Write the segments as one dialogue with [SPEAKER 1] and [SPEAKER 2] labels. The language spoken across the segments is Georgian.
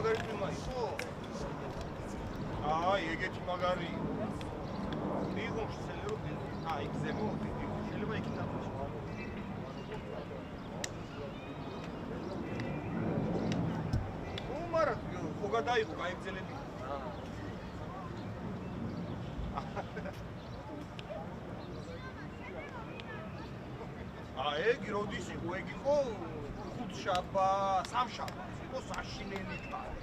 [SPEAKER 1] მაგარი ფილმა იყო? აი, ეგეთი მაგარი. დიღონში შეიძლება აი, ზემო შეიძლება იქ დაფუძნო. უმარა ხო გადაიღო, გაიგზელები. ეგი როდის იყო? ეგ იყო ხუთშაბა, სამშაბათს იყო საშინელი თვარი.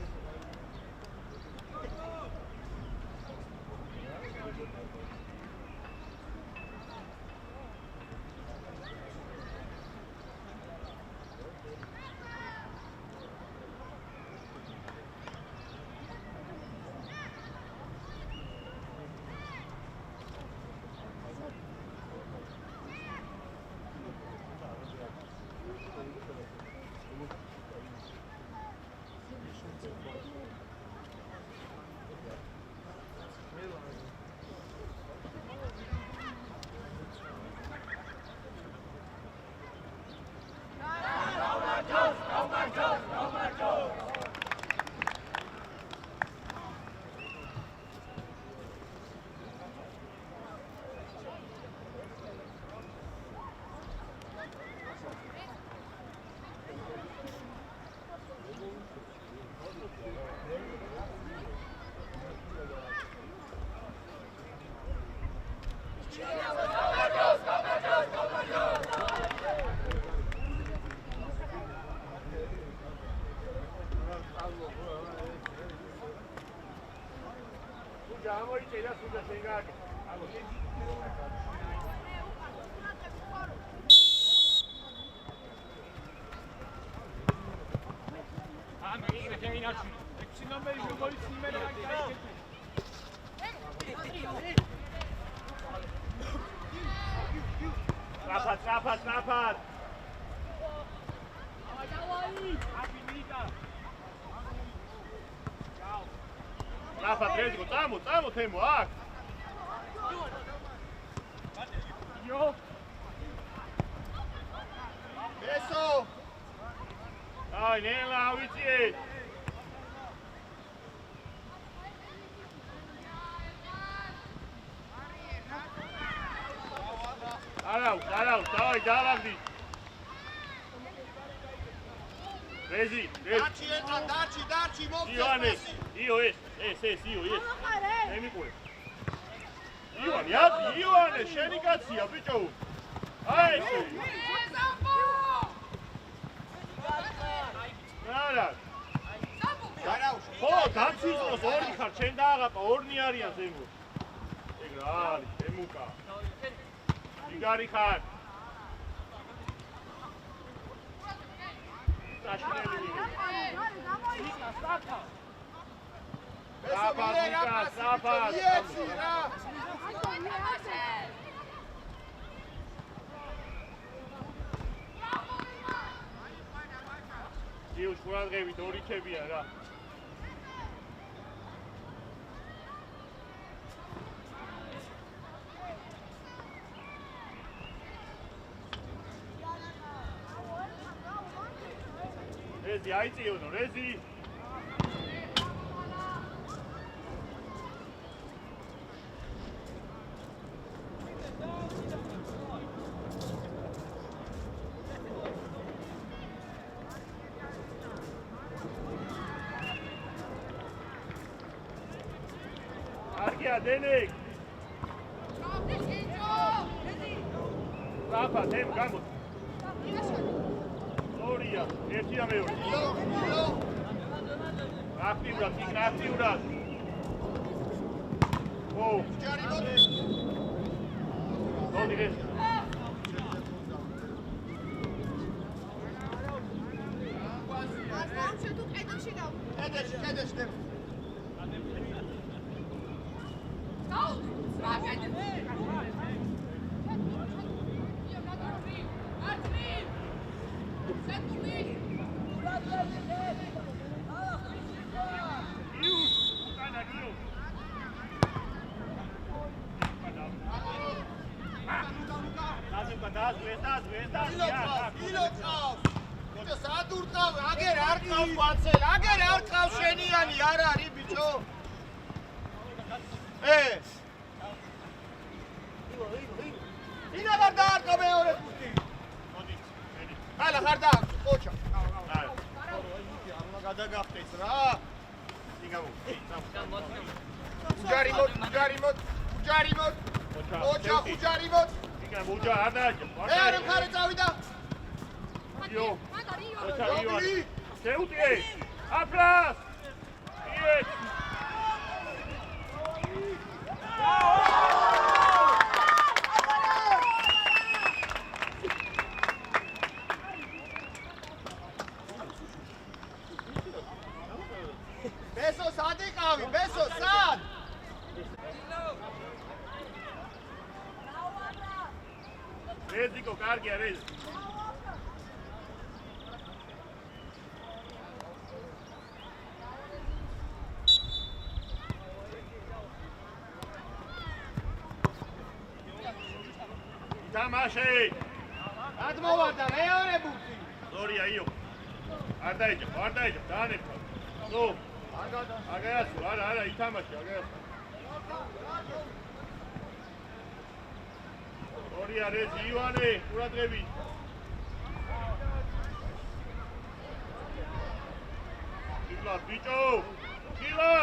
[SPEAKER 1] Rapat. Rapat, Rezgo, tamo, temo, ak. Jo. Eso. Ai, nela, uite. Arau, давай, давай. Rezi. Daci, Ioane, io es. Emico. Ioane, შენი კაცია, ბიჭო. აი ესე. არა. ხო, დაცვიწყოს ორი ხარ, შენ დააღაპა, ორნი არიან ზემო. ეგ რა არის, ემუკა. იგარი ხარ. Sapaz. Dio, შუადღევით ორი ჩებია რა. Rezi, აიწიოდო, Rezi. Argia, Denik. Rafa, dem, gamut. Gloria, ერთი და მეორე. აქტიურად. ო, ჯარი მოდი. მოდი ეს. თუ კედელში დავა. კედელში დებ.
[SPEAKER 2] ბიჭო, სად ურტყავ? აგერ არ ყავს ვაცელ, აგერ არ ყავს შენიანი, არ არის ბიჭო. ინა ხარ დაარტყა მეორე ფუტი.
[SPEAKER 1] მოდი, მერი.
[SPEAKER 2] ალა ხარ დაარტყა, ყოჩა. არ გადაგახტეს რა.
[SPEAKER 1] იგავო.
[SPEAKER 2] უჯარი მოდ. ყოჩა, უჯარი მოდ.
[SPEAKER 1] იგა უჯა არ დააჭა.
[SPEAKER 2] მე მხარე წავიდა.
[SPEAKER 1] იო. ყოჩა ივანი. შეუტიე. აფრას. იეთ.
[SPEAKER 2] ბესო სად იყავი? ბესო სად?
[SPEAKER 1] რეზიკო კარგია რეზ. თამაში.
[SPEAKER 2] რად მოვარდა მეორე ბუქი?
[SPEAKER 1] ზორია იო. არ დაიჭა, დაანებო. ნუ. აგაიასო, არა, ითამაში, აგაიასო. ზორია რეზი ივანე, ყურადღები. კიბლა ბიჭო. კიბლა.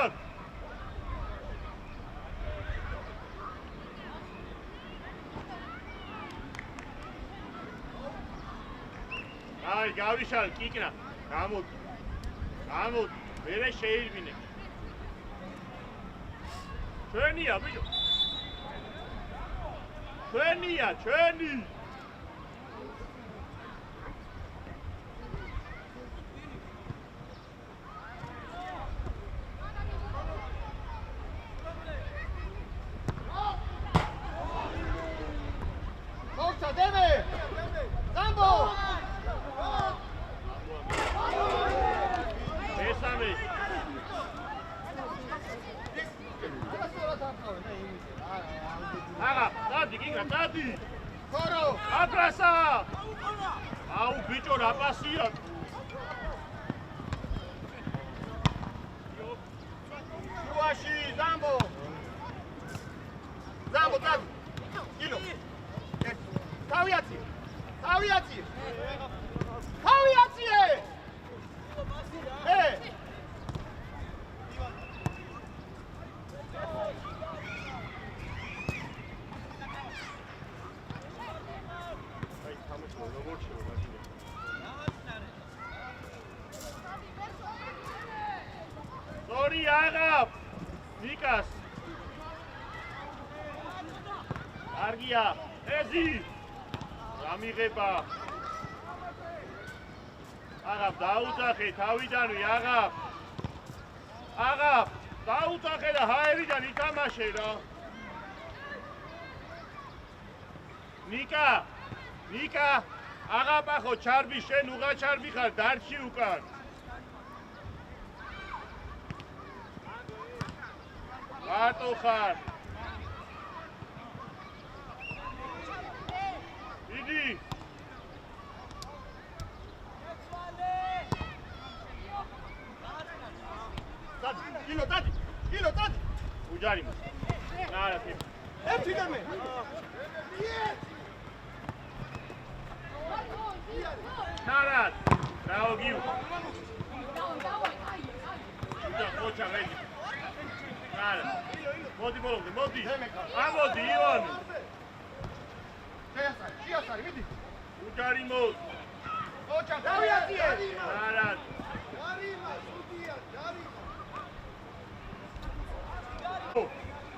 [SPEAKER 1] აი, გავიშალ კიკნა. გამოდი. მერე შეირბინე. ჩვენია ბიჭო. ჩვენი.
[SPEAKER 2] ხოცა დემე. ზამბო.
[SPEAKER 1] მესამე. აგა, დადი.
[SPEAKER 2] ხორო.
[SPEAKER 1] აფრასა. აუ ბიჭო რა პასია.
[SPEAKER 2] შუაში ზამბო. დადი. ილო. თავიაცი.
[SPEAKER 1] აი თამაში როგორ შევა ბიჭო. ზორი აღაფ. ნიკას. კარგია. ეზი. რა მიღება? აღაფ დაუძახე თავიდანვე აღაფ. დაუძახე და ჰაერიდან ითამაშე რა. ნიკა, აღაპახო ჩარბი შენ უღაჩარბი ხარ დარჩი უკან. მარტო ხარ. იდი. დადი. უჯარი მო. არა თი.
[SPEAKER 2] ერთი დამე.
[SPEAKER 1] ნარად. დაოგიუ. ყოჩა რედი. არა. მოდი ბოლომდე, მოდი. ამოდი ივანე.
[SPEAKER 2] შეასარი, მიდი.
[SPEAKER 1] უჯარი მოდ.
[SPEAKER 2] ყოჩა დავიაციე.
[SPEAKER 1] ნარად.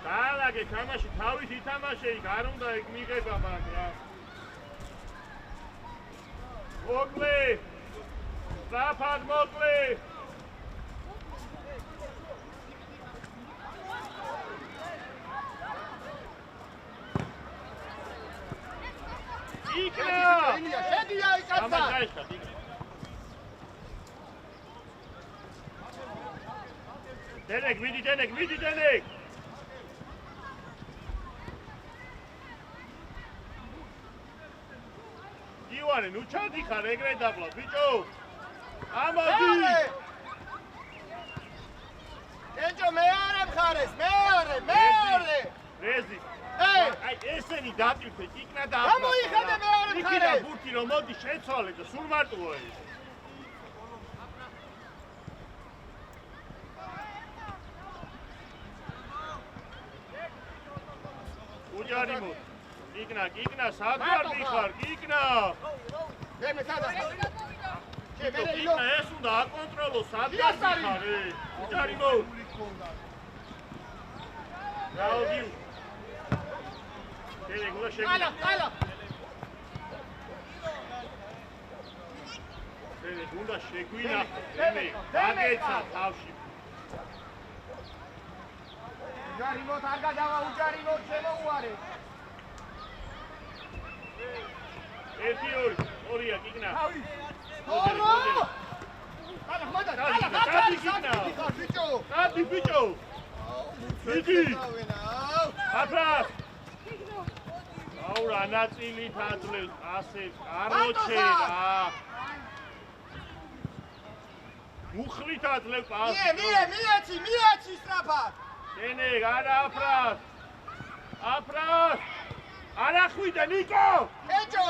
[SPEAKER 1] დაალაგე თამაში თავის ითამაშე იქ არ უნდა ეგ მიღება მაგ რა. მოკლე. საფად მოკლე. იქნა.
[SPEAKER 2] შედია იკაცა.
[SPEAKER 1] დენეკ. ივანე, ნუ ჩადიხარ ეგრე დაბლა, ბიჭო. ამოდი
[SPEAKER 2] კენჭო მეორე მხარეს მეორე
[SPEAKER 1] რეზი აი ესენი დატვირთე იქნა და
[SPEAKER 2] გამოიხედე მეორე მხარეს
[SPEAKER 1] იქნა ბურთი რომ მოდი შეცვალე და სულ მარტოა ეს უჯარი მო გიგნა საგვარდი ხარ გიგნა
[SPEAKER 2] მე სადა
[SPEAKER 1] ეს უნდა აკონტროლო საგვარდი ხარ უჯარი მო რაოდი დეგლა შეგინა
[SPEAKER 2] ალა
[SPEAKER 1] დეგ უნდა შეგვინა დაგეცა თავში
[SPEAKER 2] უჯარი მო არ გადავა უჯარი მო შემოუარე
[SPEAKER 1] ერთი ორია გიგნა
[SPEAKER 2] ორო ალა ხმადა
[SPEAKER 1] დადი ბიჭო მიდი აფრას აუ რა ნაწილით აძლევს ასე აროჩერა მუხლით აძლევს ასე
[SPEAKER 2] მიეცი სწრაფად
[SPEAKER 1] დენეგ არა აფრას არა ხვიდა ნიკო
[SPEAKER 2] კენჭო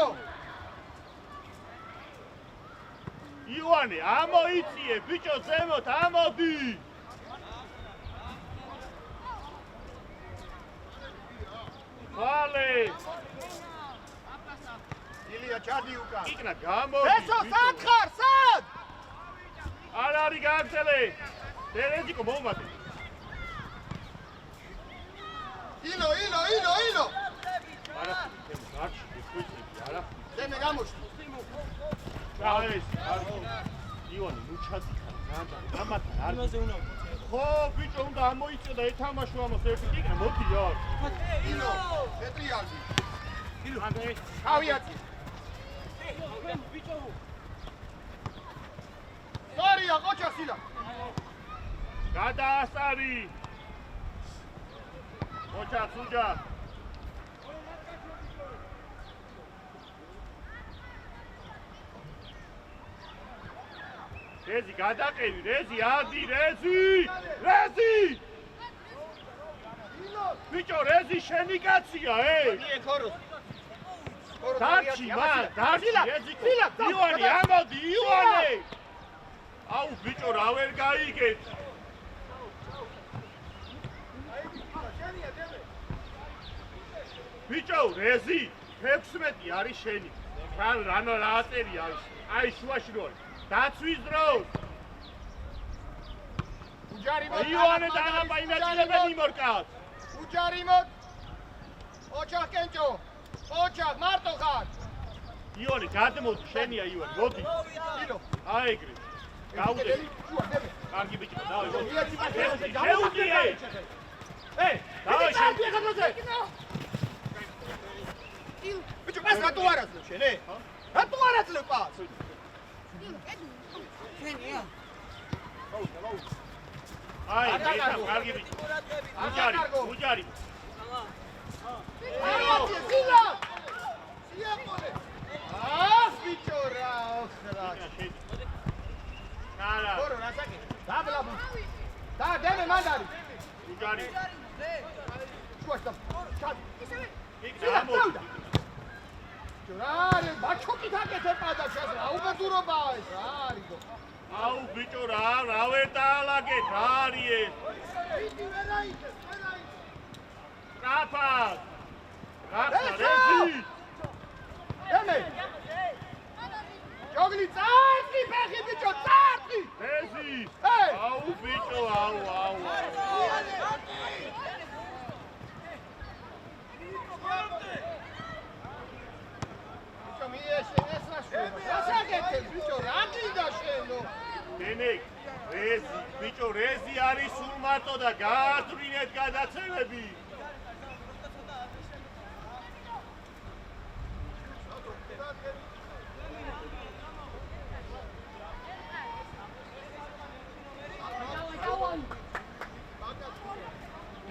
[SPEAKER 1] ივანე ამოიწიე ბიჭო ზემოთ ამოდი ვალე
[SPEAKER 2] ილია ჩადი უკან
[SPEAKER 1] იქნა გამოდი
[SPEAKER 2] ესო სად ხარ სად
[SPEAKER 1] არ არის გაგრძელე დერეჯიკო მომატე
[SPEAKER 2] ილო
[SPEAKER 1] არა გარჩი ისვიცები არა
[SPEAKER 2] დემე გამოშ
[SPEAKER 1] ჩაეს ივანე ნუჩადი ხარ გამათა არ ხო ბიჭო უნდა ამოიწიო და ეთამაშო ამას ერთი იქნა მოდი არ
[SPEAKER 2] ილო პეტრიალდი
[SPEAKER 1] ანდე
[SPEAKER 2] ავიაცი სორია ყოჩასილა
[SPEAKER 1] გადაასარი ოჩა სუჯა რეზი გადაყევი რეზი ადი რეზი ბიჭო რეზი შენი კაცია დარჩი რეზი ივანე ამოდი ივანე აუ ბიჭო რა ვერ გაიგეთ ბიჭო რეზი 16 არის შენი რანო რა აწერი არის აი შუაში რო არის დაცვის დროს
[SPEAKER 2] უჯარი მო
[SPEAKER 1] ივანე და ინაჭილებენ იმორკას
[SPEAKER 2] უჯარი მო ოჩა კენჭო ოჩა მარტო ხარ
[SPEAKER 1] ივანე გადმოდი შენია ივანე მოდი
[SPEAKER 2] ილო
[SPEAKER 1] აი ეგრე გაუდე
[SPEAKER 2] შუა დემე
[SPEAKER 1] კარგი ბიჭო დავი
[SPEAKER 2] შეუდიე
[SPEAKER 1] დავი
[SPEAKER 2] ბიჭო მას რატო არ აძლევ შენ რატო არ აძლევ პას
[SPEAKER 1] აი ეს კარგი ბიჭო უჯარი
[SPEAKER 2] სილა სიაყოლე ბიჭო რა ოხრა
[SPEAKER 1] არა
[SPEAKER 2] ორო რასაკი დაბლაბუ და დემე მანდარი
[SPEAKER 1] უჯარი
[SPEAKER 2] შუაშტა ჩად
[SPEAKER 1] იქ ამოდი
[SPEAKER 2] ჯორარე ბაჩოკი თაკეთე პადა შეს რა უბედურობაა ეს რა არისო
[SPEAKER 1] აუ ბიჭო რა ვერ დაალაგეთ რა არის ეს
[SPEAKER 2] ვიდი ვერაიცე
[SPEAKER 1] ტრაფად რეზი
[SPEAKER 2] დემე ჯოგლი წარდი ფეხი ბიჭო წარდი
[SPEAKER 1] რეზი აუ ბიჭო აუ
[SPEAKER 2] ბიჭო მიეშე ეს რა შვება რასაკეთე ბიჭო რა გინდა შენო
[SPEAKER 1] დენეკ რეზი ბიჭო რეზი არის სულ მარტო და გააძვრინეთ გადაცემები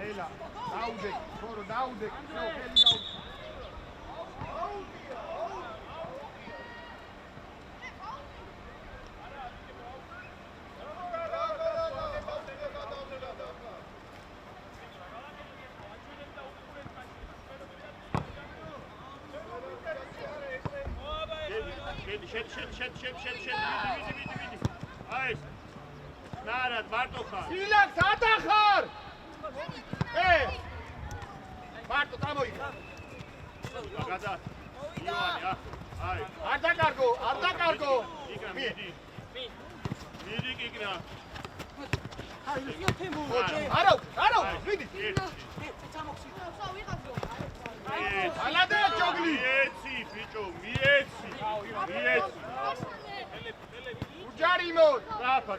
[SPEAKER 2] ელა დაუდე ხორო დაუდე ნო ხელი დაუდე
[SPEAKER 1] შედ მიდი აი ეს ნარად მარტო ხარ
[SPEAKER 2] სილაქს ატახარ მარტო წამოიღე
[SPEAKER 1] გადა ივანი აი
[SPEAKER 2] არ დაკარგო
[SPEAKER 1] იქნა მიდი კიკნა
[SPEAKER 2] არა მიდი ალადე ჯოგლი
[SPEAKER 1] მიეცი ბიჭო მიეცი
[SPEAKER 2] უჯარი მოდ
[SPEAKER 1] დაფა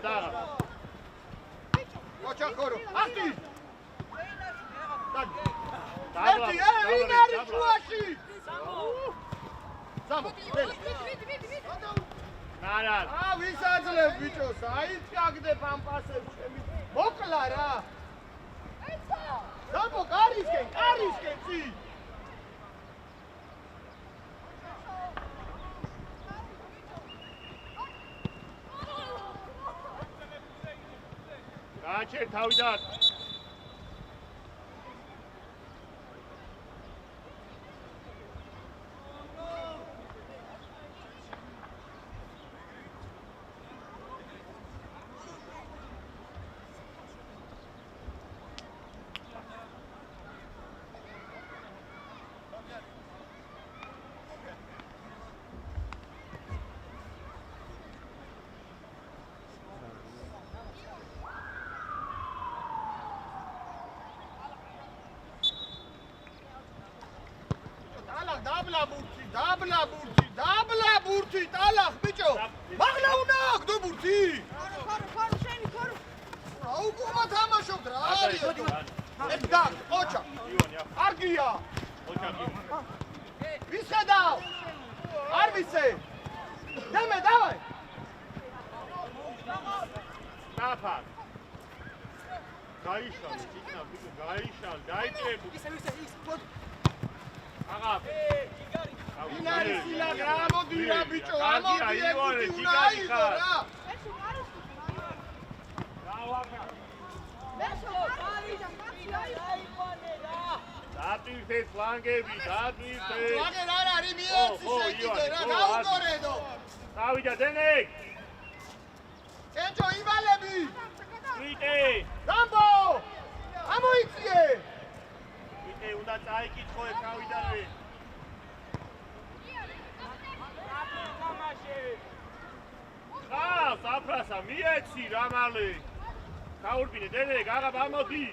[SPEAKER 2] ოჩა ხორო ახტი
[SPEAKER 1] დაბლა
[SPEAKER 2] ვინ არის შუაში სამო
[SPEAKER 1] ნარად
[SPEAKER 2] ვის აძლევ ბიჭოს აი წაგდებ ამ პასებს ჩემი მოკლა რა სამო კარისკენ წი
[SPEAKER 1] გაჩერ თავიდან
[SPEAKER 2] დაბლა ბურთი ტალახ ბიჭო მაღლა უნდა აგდო ბურთი ხარო შენი რა უკუმა თამაშობ რა არის და ოჩა არგია ვისხედავ არ ვიცე დემე დავაი
[SPEAKER 1] დაფა გაიშალე იქნა ბიჭო გაიშალე დაიჭრებო აღა
[SPEAKER 2] ვინ არის სილაგ რა მოდი რა ბიჭო ამოდი ეკუთი უნდა აიღო რა
[SPEAKER 1] დატვირთე ფლანგები დატვირთე
[SPEAKER 2] ფლანგე რა არის მიეცი შეკიდე რა გაუგორედო
[SPEAKER 1] დავიდა დენეკ
[SPEAKER 2] ჭენჭო ივალები
[SPEAKER 1] ვიტე
[SPEAKER 2] დამბო ამოიწიე
[SPEAKER 1] ვიტე უნდა წაიკითხო ეს თავიდანვე საფრასა მიეცი რა მალე გაურბინე დენეკ აღაბ ამოდი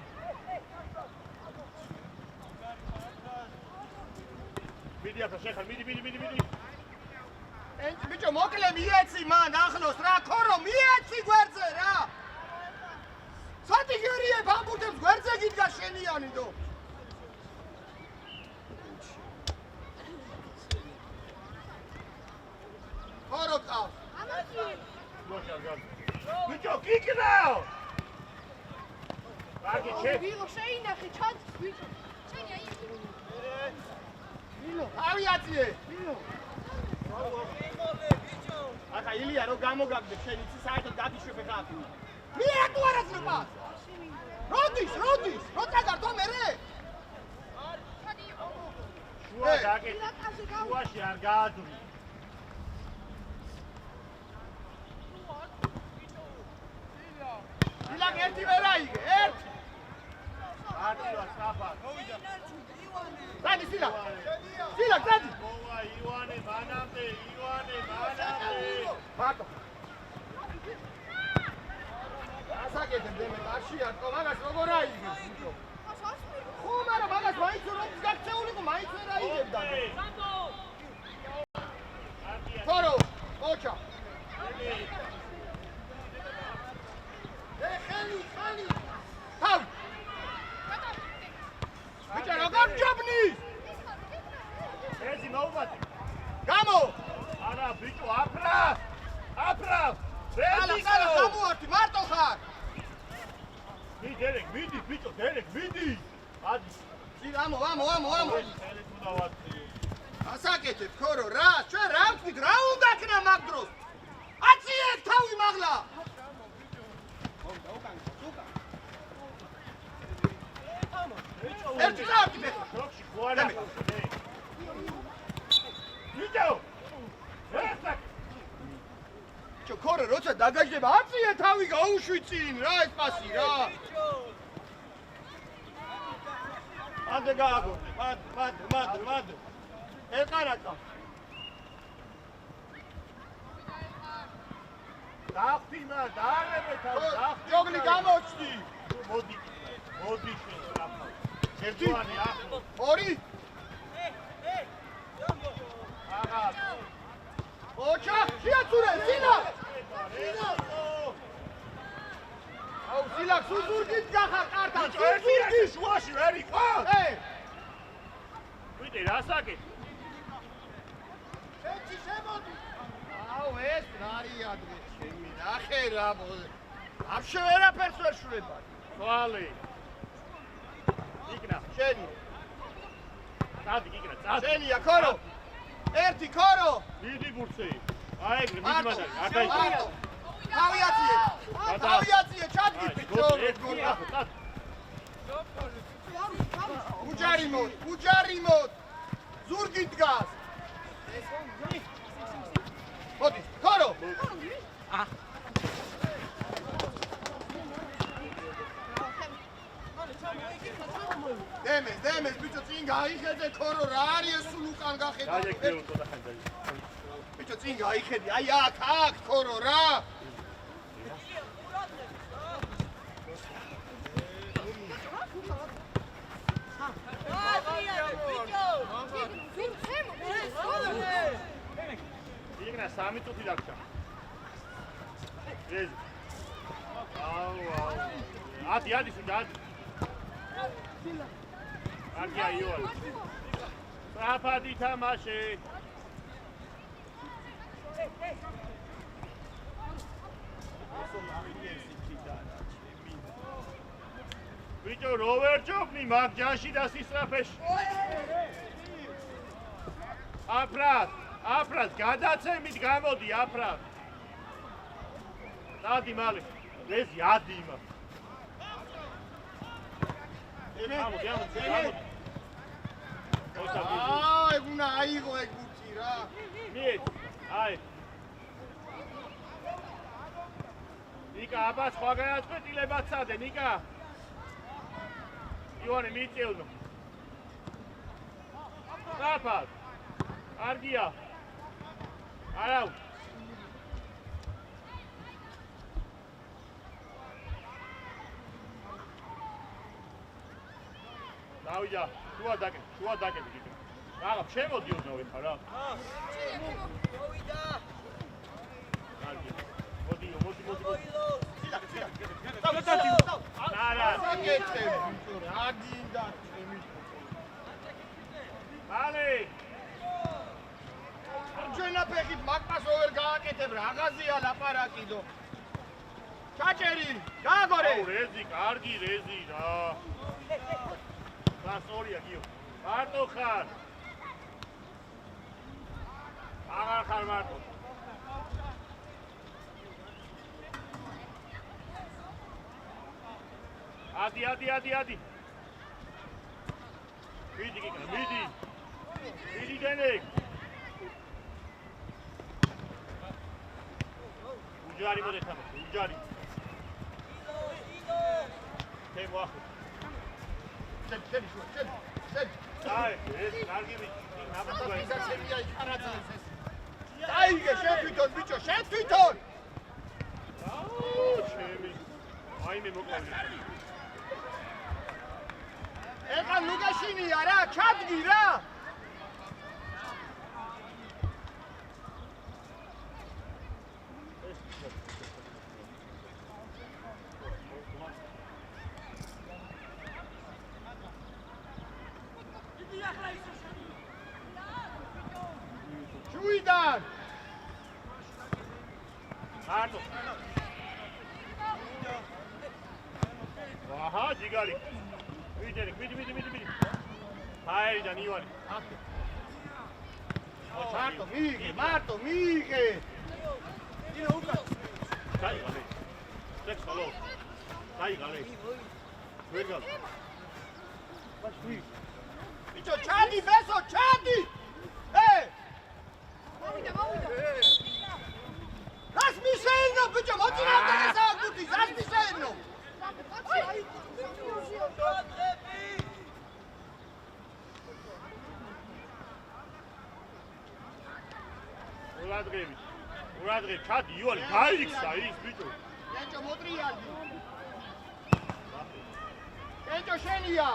[SPEAKER 1] მიდი ახლა შეხარ მიდი
[SPEAKER 2] ბიჭო მოკლე მიეცი მან ახლოს რა ქორო მიეცი გვერდზე რა სათი გერიებ ამბურთებს გვერდზე გიდგა შენიანი დო ქორო ყავს
[SPEAKER 1] ბიჭო გიგნაო კარგი შე
[SPEAKER 3] ვიღო შეინახე ჩანს ბიჭო შენი აი
[SPEAKER 2] ავიაციე ახლა ილია რო გამოგაგდე შენ იცი საერთოდ დაგიშვებ ხა მე თუ არ აცნობა როდის რო წაგართო მერე
[SPEAKER 1] შუა დაგეთ შუაში არ გააძვი
[SPEAKER 2] ილაგ ერთი ვერა იგე ერთი
[SPEAKER 1] არტივა საფა
[SPEAKER 2] დადი სილა დადი
[SPEAKER 1] ივანე მანამდე
[SPEAKER 2] ბატო ასაკეთებ დემე კარშიარტო მაგას როგორ აიგებ ბიჭო ხო მაგრამ მაგას მაინც რომ გაქცეული ხო მაინც ვერ აიგებდა ქორო ოჩა ხელი თავ ბიჭო როგორ ჯობნი
[SPEAKER 1] ეზი მოუბათი
[SPEAKER 2] გამო
[SPEAKER 1] არა ბიჭო აფრა
[SPEAKER 2] ალა გამოართი მარტო ხარ
[SPEAKER 1] მიდი ბიჭო დერეკ მიდი ადი
[SPEAKER 2] ამო
[SPEAKER 1] ხელი თუ დავაცი
[SPEAKER 2] ასაკეთებ ქორო რა ჩვენ რა ვთქვით რა უნდა ქნა მაგ დროს აციეთ თავი მაღლა ერთი წავდი მე
[SPEAKER 1] შოქში ხوارა ბიჭო ერთაკ
[SPEAKER 2] გაგაჟდება აწიე თავი გაუშვი წინ რა ეს პასი რა
[SPEAKER 1] ანდე გააგო მად ელყარაკა დახტინა დაარებე თავი
[SPEAKER 2] ჯოგლი გამოჩდი
[SPEAKER 1] მოდი შენ რაფა ერთვანი ახლა
[SPEAKER 2] ორი
[SPEAKER 1] აღა
[SPEAKER 2] ოჩა შეაცურე სილა აუ სილა სუზურგით გახა კარტა
[SPEAKER 1] ერთი შუაში ვერ იყო ვიდე რასაკე
[SPEAKER 2] შეჩი შემოდი აუ ეს რარია დღე ჩემი ნახე რა აბშე ვერაფერს ვერ შვრება
[SPEAKER 1] თვალი იქნა
[SPEAKER 2] შენი
[SPEAKER 1] წადი იქნა წადი
[SPEAKER 2] შენია ქორო ერთი ქორო
[SPEAKER 1] მიდი ბურცე აი ეგრე მიდი მანდარი არ დაიწყო
[SPEAKER 2] თავიაციე ჩადგი ბიჭო უჯარი მოდ ზურგი დგას მოდი ქორო დემეს ბიჭო წინ გაიხედე ქორო რა არის ეს სულ უკან გახედა ბიჭო წინ გაიხედე აი აქ ქორო რა
[SPEAKER 1] იქნა 3 წუთი დაგჭა ეს აუ ადი სულ დადი კარგია იოანე საფადი თამაში ბიჭო რო ვერ ჯობნი მაგ ჯანში და სისწრაფეში აფრად გადაცემით გამოდი აფრად დადი მალე ეს იადი იმა გამოდი
[SPEAKER 2] ეგ უნდა აიღო ეგ ბურთი რა
[SPEAKER 1] მიეც აი ნიკა აბა სხვა განაწყვეტილებაც წადე ნიკა იოანე მიწევდო საფად არგია არაუ დავიდა შუა დაკეთე გიქნა რაღა შემოდი ოდნავ ეხა რა მოვიდა არგია მოდი არა
[SPEAKER 2] საკეთე ბიჭო რა გინდა ჩემი
[SPEAKER 1] მალე
[SPEAKER 2] ჩვენა ფეხით მაგპასო ვერ გააკეთებ რაღაცია ლაპარაკიდო ჩაჭერი გააგორე
[SPEAKER 1] რეზი კარგი რეზი რა გასწორია გიო მარტო ხარ აღარ ხარ მარტო ადი მიდი გიქნა მიდი დენეკ უჯარი მოდეთამა უჯარი თემო ახო
[SPEAKER 2] შენ
[SPEAKER 1] აი ეს კარგი ბიჭი ნაბატა
[SPEAKER 2] ისაცებია იხარაძეს ეს აიგე შენ თვითონ ბიჭო შენ თვითონ
[SPEAKER 1] აუ ჩემი აიმე მოკლავდი
[SPEAKER 2] ეხა ლუგაშინია რა ჩადგი რა შუიდან
[SPEAKER 1] მარტო აჰა ჯიგარი მიდი აირიდან ივანი
[SPEAKER 2] მარტო მიიღე
[SPEAKER 1] დაიღალე სექსალო დაიღალე ვერ გალ
[SPEAKER 2] ბიჭო ჩადი ბესო ჩადი
[SPEAKER 3] მოვიდა
[SPEAKER 2] რას მისეინა ბიჭო, მოწინავდა გასაგუთი, ზასტი შეენო.
[SPEAKER 1] ურადღები, ჩადი, ივანი, გაიქცა ის ბიჭო.
[SPEAKER 2] კენჭო მოტრიალდი. კენჭო შენია.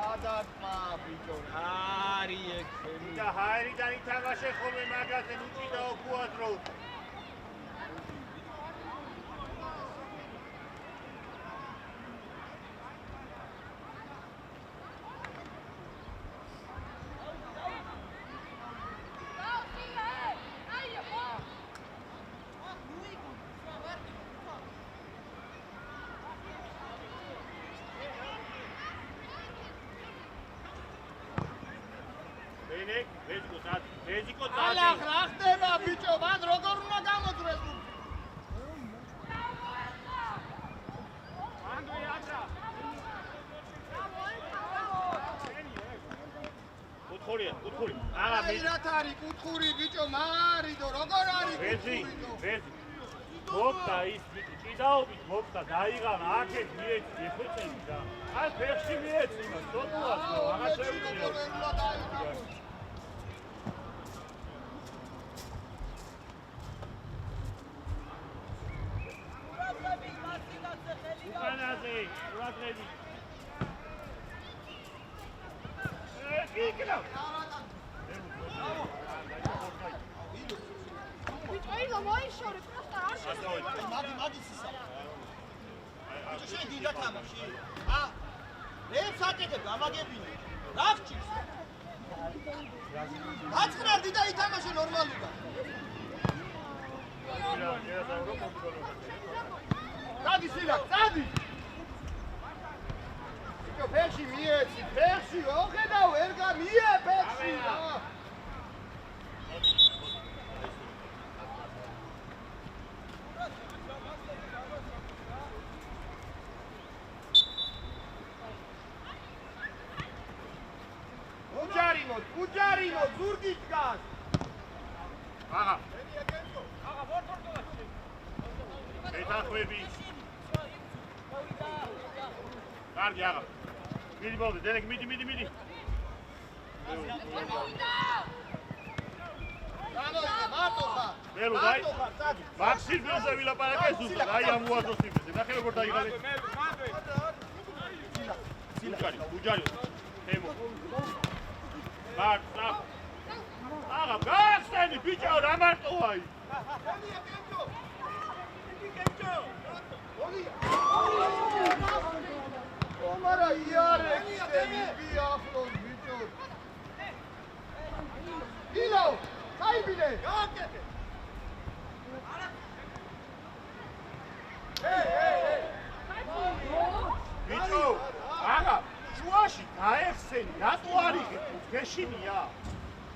[SPEAKER 2] ადატმა ბიჭო, ჰარი ექენი.
[SPEAKER 1] და ჰარიდან ითამაშე ხოლმე მაგაზე ნუჭი და ოქუადრო.
[SPEAKER 2] ალახ რა ხდება ბიჭო, მან როგორ უნდა გამოძრეს?
[SPEAKER 1] კუთხური.
[SPEAKER 2] აი რათ არის კუთხური ბიჭო, მარიდო, როგორ არის
[SPEAKER 1] ვეზი.
[SPEAKER 2] კუთხური?
[SPEAKER 1] მოკდა ის ჭიდაობით მოკდა დაიღანა აქეთ მიეცი ეფეცები და აი ფეხში მიეცი იმას სოთუას აღარ შეუძლია. უკანაზე ურადღები. იქნა.
[SPEAKER 3] Битва моишоре, просто არ
[SPEAKER 2] მაგი სისა. ბიჭო შენ დიდა თამაში. რებს აკეთებ ამაგებინე. რა ხჭირს? აცხრარდი და ითამაშე ნორმალურად. დადი სილა, დადი. ბიჭო ფეხში მიეცი, ფეხში, ოხედავ ვერ გამიე ფეხში. უჯარინო, ზურგი დგას.
[SPEAKER 1] აღა. ეთახვები. კარგი აღა. მიდი ბოლო, დენეკ მიდი.
[SPEAKER 2] გამოვიდა, მარტო ხარ.
[SPEAKER 1] მელო დაი. მაქსიმზე ვილაპარაკე ზუსტად, აი ამ უაზროს იმეზე. ნახე როგორ დაიღალე. უჯარი. თემო. მარტო. აღა, გახსენი ბიჭო, რა მარტოა ის?
[SPEAKER 2] ომარა იარექსენი ბიახლოს ბიჭო. ილო, საიბინე. გააკეთე.
[SPEAKER 1] ბიჭო, აღა, შუაში გაეხსენი, რატო არ იღებ? გეშინია.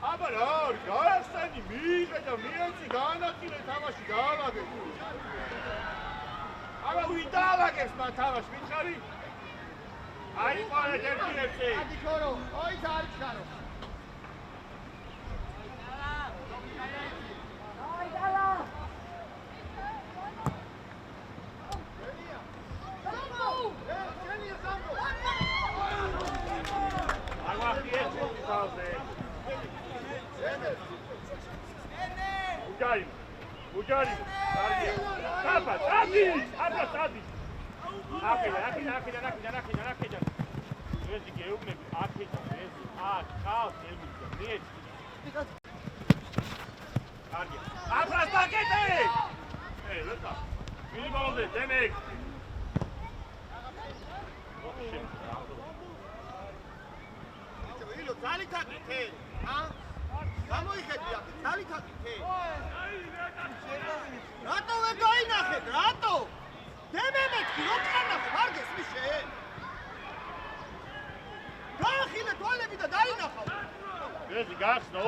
[SPEAKER 1] აბა რა არის, გაეხსენი, მიიღე და მიეცი, გაანაწილე თამაში, დაალაგე. აბა ვინ დაალაგებს მან თამაში, მითხარი? აი ყოლეთ ერთი.
[SPEAKER 2] ადი ქორო, ოი ზარი ჩქარო. აი დალა.
[SPEAKER 1] უჯარი, კარგია. აბა, დადი. აკედა. ეზი გეუბნები, აკედა, ეზი. ყავს ელმიდა, მიეცი. კარგია. აფრას დაკეთე! ლეტა. მიდი ბოლომდე, დენეკ.
[SPEAKER 2] ილო, ძალით აკეთე. გამოიხედი აქ, ძალით აკეთე. რატო ვერ დაინახეთ? რატო? დემემეთქი, რო წანახე, არ გესმის შენ? გაახილე თვალები და დაინახავ.
[SPEAKER 1] ეზი გახსნო.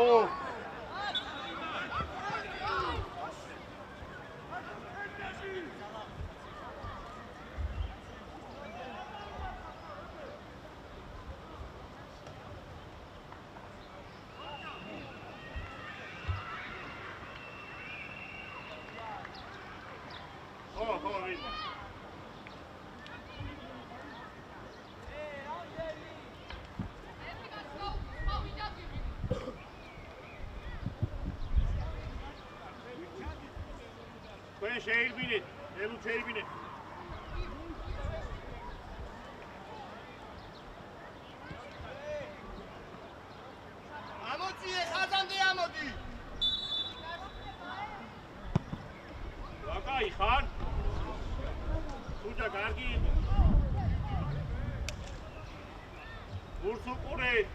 [SPEAKER 1] ჩვენ შეირბინეთ, ელუ შეირბინეთ.
[SPEAKER 2] ამოწიე ხაზამდე ამოდი.
[SPEAKER 1] ვაკაი ხარ? სუჯა კარგი. გურს უყურეთ.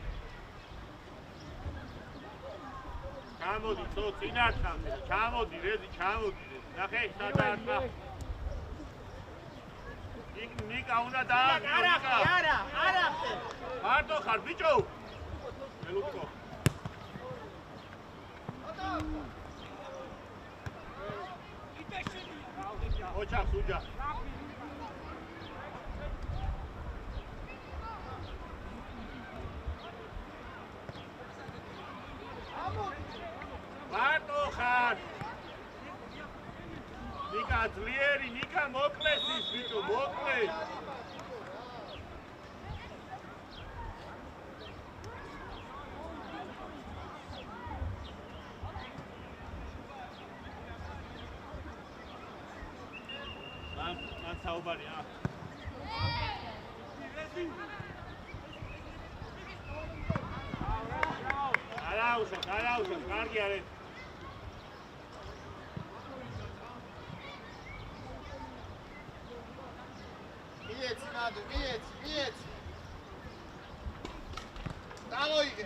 [SPEAKER 1] ჩამოდი, თო წინარჩამე, ჩამოდი, რეზი, ჩამოდი. ნახე, სადაა. ნიკა უნდა დააგდო.
[SPEAKER 2] არა.
[SPEAKER 1] მარტო ხარ, ბიჭო? ელუტკო. ოჩა, სუჯა. მარტო ხარ. ნიკა ძლიერი, ნიკა მოკლეს ის ბიჭო, მოკლეს. მან საუბარი აა. არაუშავ, კარგი არის.
[SPEAKER 2] მიეცი მადო, მიეცი. დავოიგე.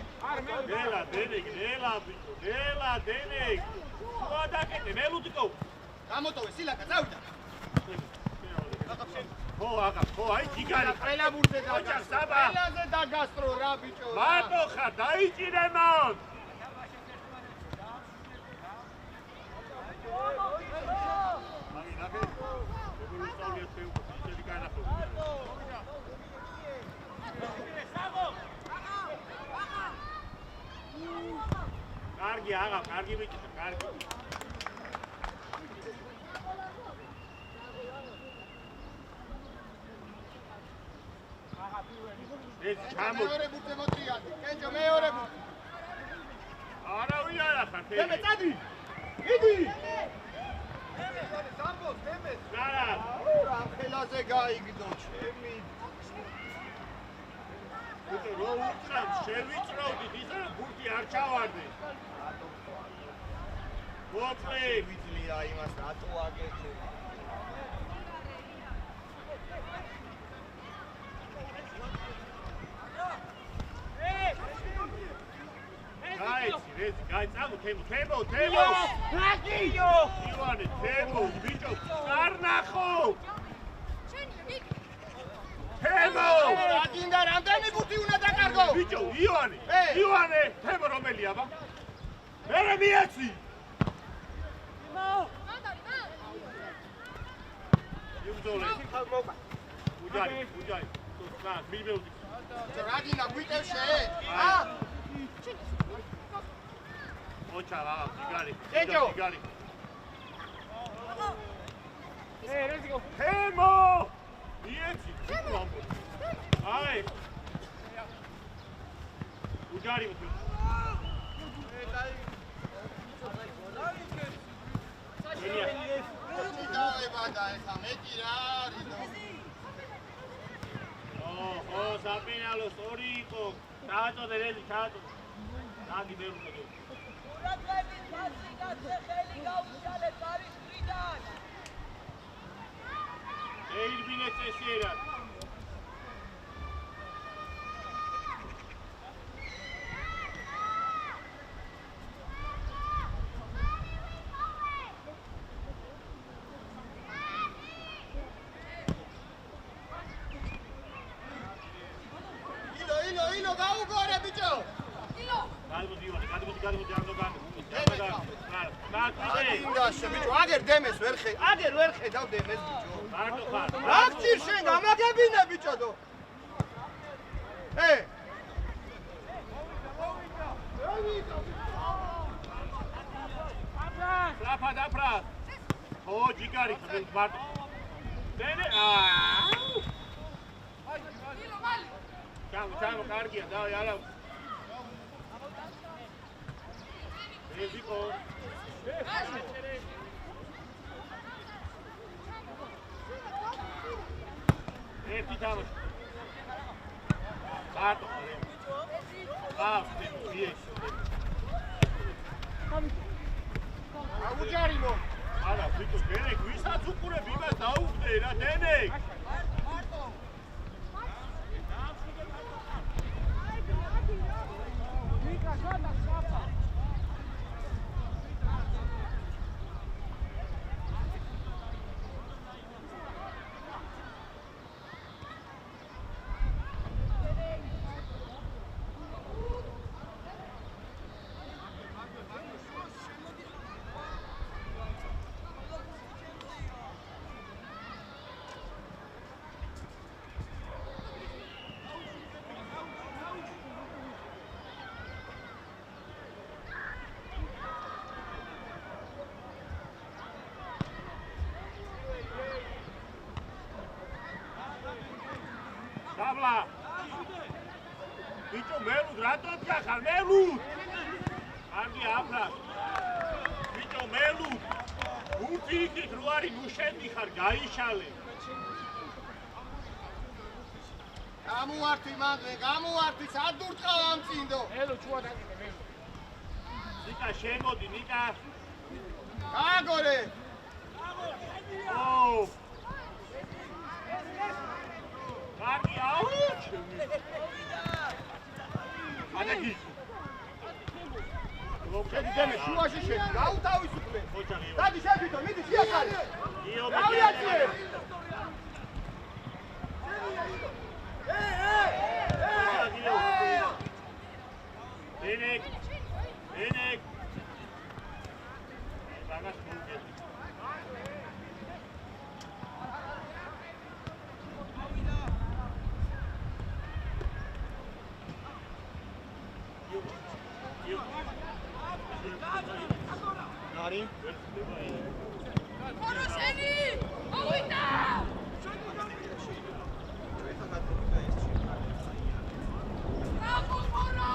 [SPEAKER 1] ნელა დენეგ, ნელა დენეგ. შუა დაკეტე, ნელუტიკო.
[SPEAKER 2] გამოტოვე სილაკა, წავიდა.
[SPEAKER 1] ხო, აი ჯიგარი.
[SPEAKER 2] ყველა ბურთზე
[SPEAKER 1] ოჩა, საბა.
[SPEAKER 2] ყველაზე დაგასტრო რა ბიჭო.
[SPEAKER 1] მარტო ხარ, დაიჭირე მან. აი, ნახე. როგორ სწავლია თეო, ისეთი განახო. კარგი ბიჭო, კარგი. ეს ჩამო.
[SPEAKER 2] მეორე ბურთზე მოწიადი. კენჭო მეორე ბურთი.
[SPEAKER 1] არავინ არ ახარ თეო.
[SPEAKER 2] დემე წადი. იდი.
[SPEAKER 1] არა.
[SPEAKER 2] რა ხელაზე გაიგდო ჩემი.
[SPEAKER 1] ბიჭო, რო უწრად შევიწროვდით, ისა ბურთი არ ჩავარდე. მოკლე.
[SPEAKER 2] ვიძლია იმას რატო აგეთე.
[SPEAKER 1] გაიცი, რეზი, გაიწამო, თემო.
[SPEAKER 2] რაკიო!
[SPEAKER 1] ივანე, თემო, ბიჭო, არ ნახო. თემო!
[SPEAKER 2] რა გინდა რამდენი ბურთი უნდა დაკარგო?
[SPEAKER 1] ბიჭო, ივანე, თემო რომელია ბა? მერე მიეცი. იუბძოლე. უჯარი. სულ მიბეუდი.
[SPEAKER 2] რა გინდა გვიტევშე?
[SPEAKER 1] ოჩა, ჯიგარი.
[SPEAKER 2] კენჭო.
[SPEAKER 1] თემო! მიეცი, აი. უჯარი მოდი.
[SPEAKER 2] დაება და ეხა მეტი რა არის ნო.
[SPEAKER 1] ო, საპინალოს ორი იყო. ჩააწოდე რეზი, ჩააწოდე. დაგი მე ვუწოდე.
[SPEAKER 4] ყურადღებით მასიკაცე ხელი გაუშალეთ არის მხრიდან.
[SPEAKER 1] ეირბინე წესიერად.
[SPEAKER 2] ილო გაუგორე ბიჭო.
[SPEAKER 1] გადმოდი ამ დოგან.
[SPEAKER 2] ინგაშე ბიჭო, აგერ დემეს ვერ ხედავ დემეს ბიჭო.
[SPEAKER 1] მარტო ხარ.
[SPEAKER 2] რა გჭირ შენ გამაგებინე ბიჭო დო.
[SPEAKER 1] დაფრა. ო, ჯიგარი, მარტო. დენე, ჩამო, კარგია, დავი, არა. ეს იყო. თამაში. კარტო.
[SPEAKER 2] აუჯარიმო.
[SPEAKER 1] არა, ვიტო, დენეკ, ვისაც უყურებ, იმას დაუხდე რა, დენეკ. Dabla! Bicho, melud, raton tkachar, melud! Argi, abla! Bicho, melud! Urti ikit ruari nushendi khar, gaishale!
[SPEAKER 2] Gamuartvi mandre, gamuartvi, sad durtqa am tsindo.
[SPEAKER 1] Elo, chua dagite, melud! Nika, shemodi, Nika!
[SPEAKER 2] Agore!
[SPEAKER 1] Oh! Argi, auch! Adagi!
[SPEAKER 2] შედი დემე შუაში შედი, გაუთავისუფლე.
[SPEAKER 1] ოჯახი.
[SPEAKER 2] დადი შევიდო, მიდი სიახარე. გავიაცე.
[SPEAKER 1] დენეკ. დაგას მოგედი.
[SPEAKER 2] Nari.
[SPEAKER 3] Koroseni! Ოვიდა! Bravo, Moro!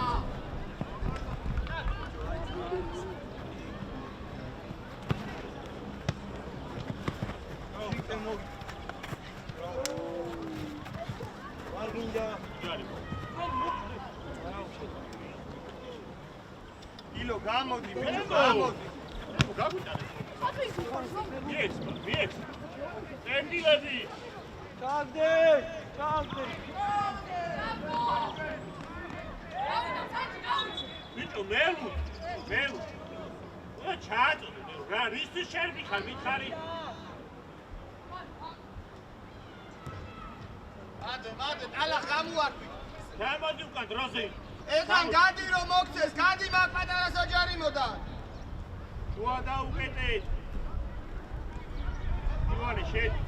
[SPEAKER 2] ილო გამოდი, ბიჭო, გამოდი.
[SPEAKER 1] Yes. Endiladi.
[SPEAKER 2] ჩაგდე.
[SPEAKER 1] Bicho, melu. Ой, чато, რა რის შერბი ხარ მითხარი?
[SPEAKER 2] მადე, ალა გამოარკვი.
[SPEAKER 1] გამოდი უკან დროზე.
[SPEAKER 2] ეგან გადი რომ მოგცეს, გადი მაგ პატარა საჯარიმოდან.
[SPEAKER 1] შუა დაუკეტე. ივანე შედი.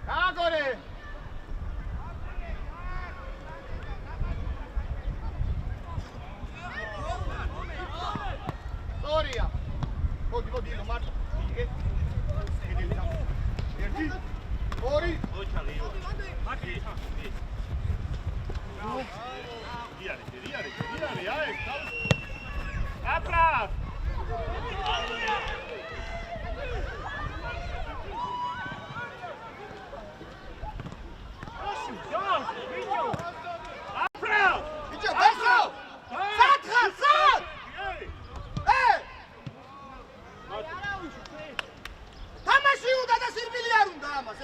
[SPEAKER 2] გაგორე. სორია. მოდი რომ მარტო. იგე. ერთი. ორი.
[SPEAKER 1] ოჩალი ივანე. მაკი. Diare, ai, Apra!
[SPEAKER 2] Bicho, beso! Sat! Tamashi uda da sirmili arunda amas,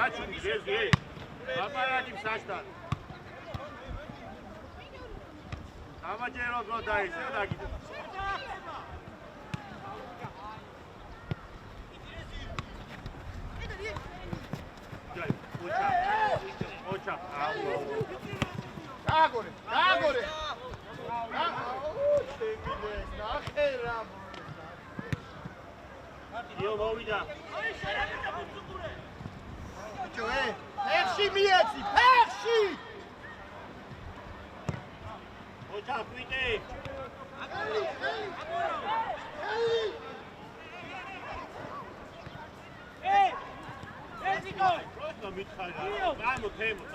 [SPEAKER 1] გაჩუმი ზეზი აპარატი მსაშთან ამაჯერო გო დაისე დაგიდე ოჩა
[SPEAKER 2] გააგორე შემიდეს ნახერა
[SPEAKER 1] იო მოვიდა
[SPEAKER 2] ბიჭო ფეხში მიეცი ფეხში
[SPEAKER 1] ოჩა ხვიდე просто მითხარი გამო თემო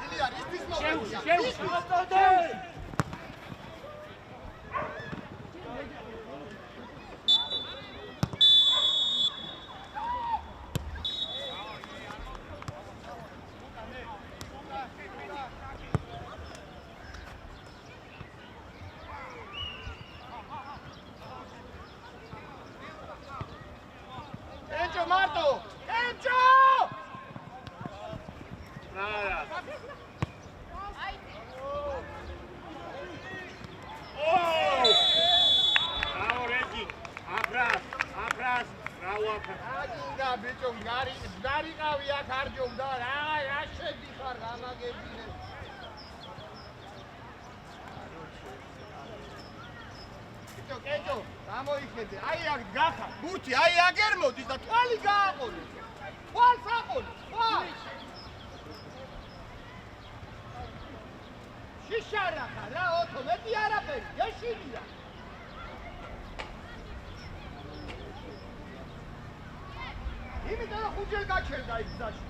[SPEAKER 2] ილია ისთვის მოვიდა Encho Marto! Encho!
[SPEAKER 1] Nada. Oh! Bravo Reggie. Abras. Bravo Abras.
[SPEAKER 2] აგინდა ბიჭო, გარიყავი აქ არჯობდა რა შედი ხარ გამაგებინე. ბიჭო, კეჭო, გამოიხედე. აი აქ გახა. ბურთი აი აგერ მოდის და თვალი გააყოლე. თვალს აყოლე. თვალ. შიშარახა რა ოთო მეტი არაფერი, გეშინია. იმიტომ ხუჯელ გაჩერდა იქ გზაში.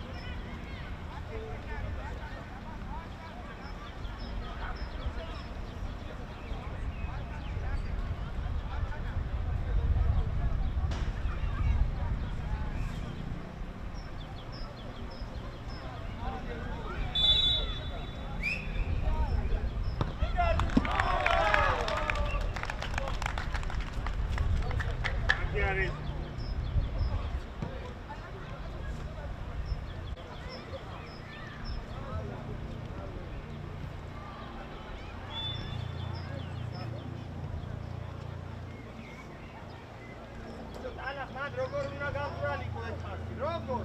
[SPEAKER 2] როგორ უნდა გამყრალიყო ეს ხალხი, როგორ?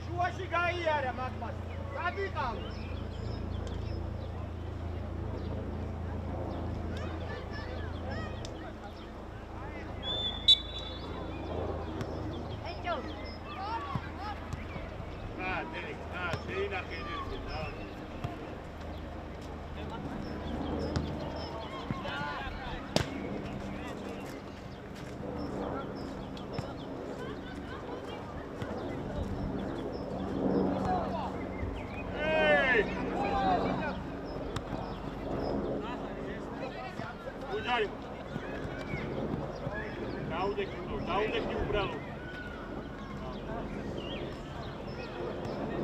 [SPEAKER 2] შუაში გაიარა მაგას. გადიყავ.
[SPEAKER 3] ეჭო.
[SPEAKER 1] შეინა ხედირზე და დაუდექი უბრალო.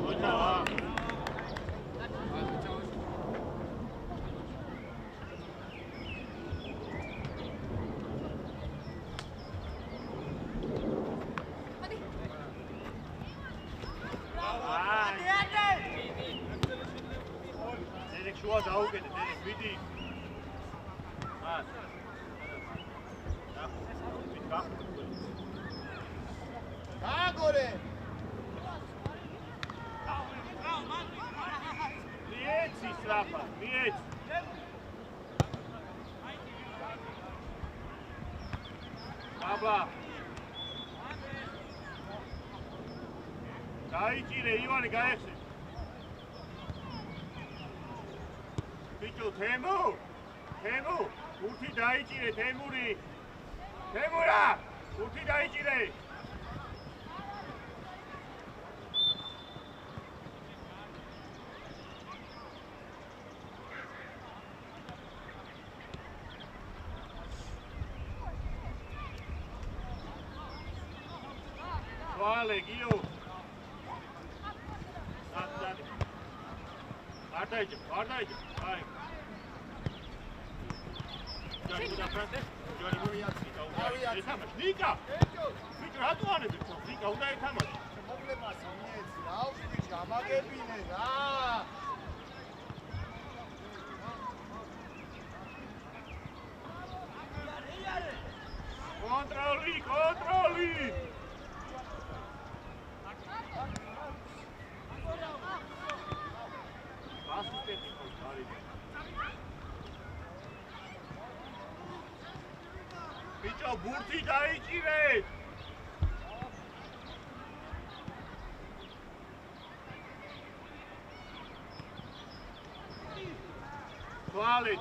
[SPEAKER 1] ოჩა. დერეკ შუა დაუგეთე, დერეკ ვიდი. Agore! Mieci, Strafa, mieci! Baba! Gaicire, Ioane, gaexe! Bicho, Temu! Uti daicire, Temuri! Temura! Uti daicire! Vale, Gio. Ardaycım. Ay. Johnny, bu da Fransa. Johnny, bu yatsın. ეთამაშ ნიკა ბიჭო რატო ანები ნიკა უნდა ეთამაშ
[SPEAKER 2] მოკლებას მიეცი რა ბიჭო გამაგებინე რა კონტროლი ასისტენტი არის ბიჭო ბურთი დაიჭირეთ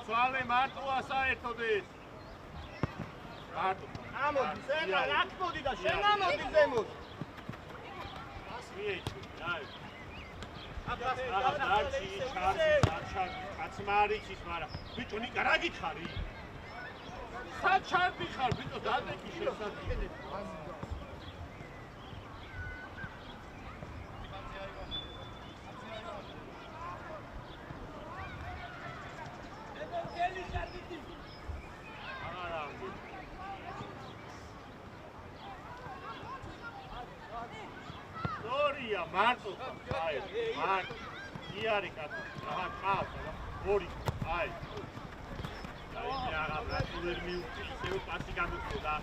[SPEAKER 2] თვალე მარტოა საერთოდ ეს მარტო ამოდი ზემა რაკმოდი და შენ ამოდი ზემოთ ასვიეჭი აი აბა კაცმარიჩის მაგრამ ბიჭო ნიკა რა გითხარი საჩარდი ხარ ბიჭო დადეკი შესაძლებელი მარტო აი მარტო იარი კაცო რა ყავს ორი აი აი რა ვერ მიუწი ისევ პასი გამოწოდა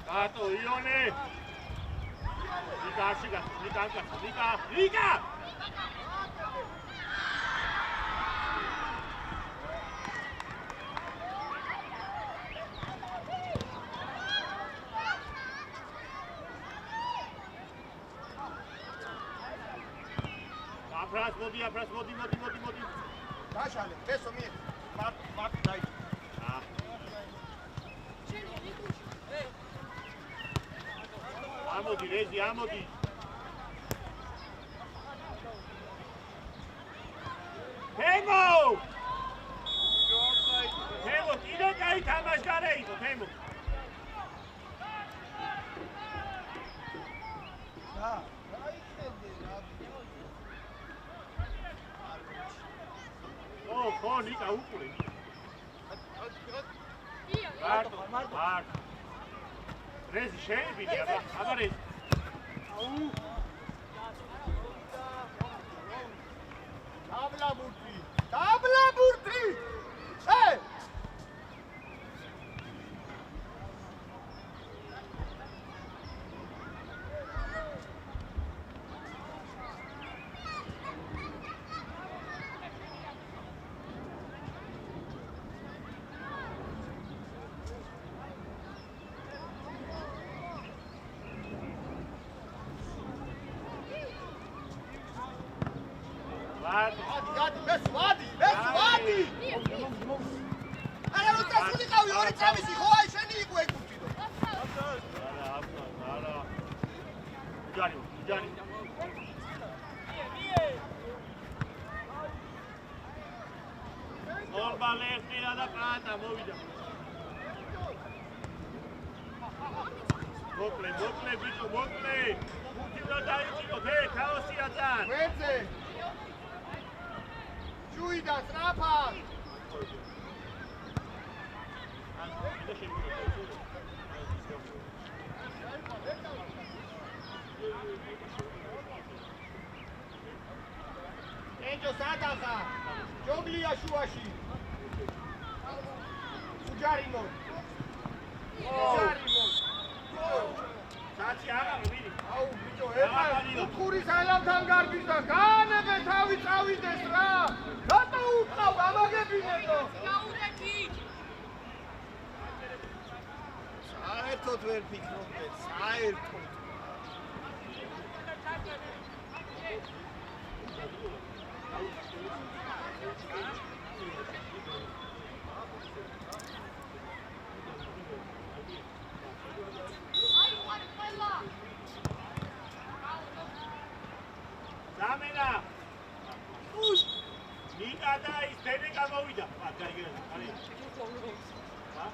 [SPEAKER 2] კატო იონე ნიკა აფრას მოდი დაშალე ესო მიე მარტ დაიჭი ამოდი რეზი ამოდი თემო კიდე კაი თამაშგარე იყო თემო ხო ნიკა უყურე მარტო რეზი შეებინე აბა რეზი დაბლა ბურთი მოკლე ბიჭო მოკლე უნდა დაიჭირო თე ქაოსია ძალიან ვეძე ჯუიდა სტრაფა ენჯო სადახა ჯოგლია შუაში უჯარიმო საჩი არა მოვიდი აუ ბიჭო ეხა უხურის ალამთან გარბის და განებე თავი წავიდეს რა რატო უყავ გამაგებინებო
[SPEAKER 3] გაუდეთი
[SPEAKER 2] საერთოდ ვერ ფიქრობდეთ საერთოდ
[SPEAKER 1] Zamena! Ush! Nика da is bebe გამოვიდა. გაიგე. არის. ჰა?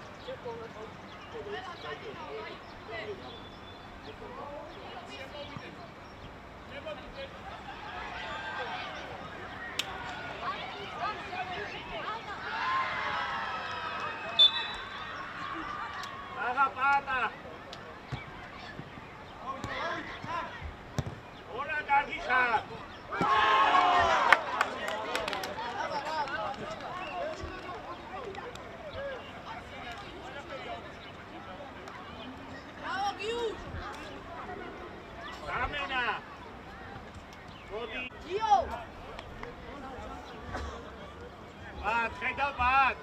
[SPEAKER 1] Aga pata. Ora კარგი ხარ.
[SPEAKER 3] Bravo, Gius!
[SPEAKER 1] Ramena. Rodi.
[SPEAKER 3] Gio!
[SPEAKER 1] Bat, ხედავ bat.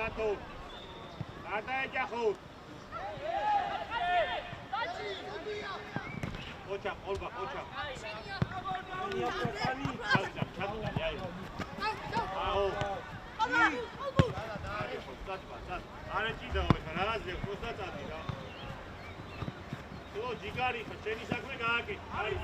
[SPEAKER 1] Dato. Ada ejaxut. Ocha, olba, ocha. Aho. Არა ჭიდაო ხა რაღაცე ხოსდა წადი რა. თო ჯიგარი ხა შენი საქმე გააკეთე. აი.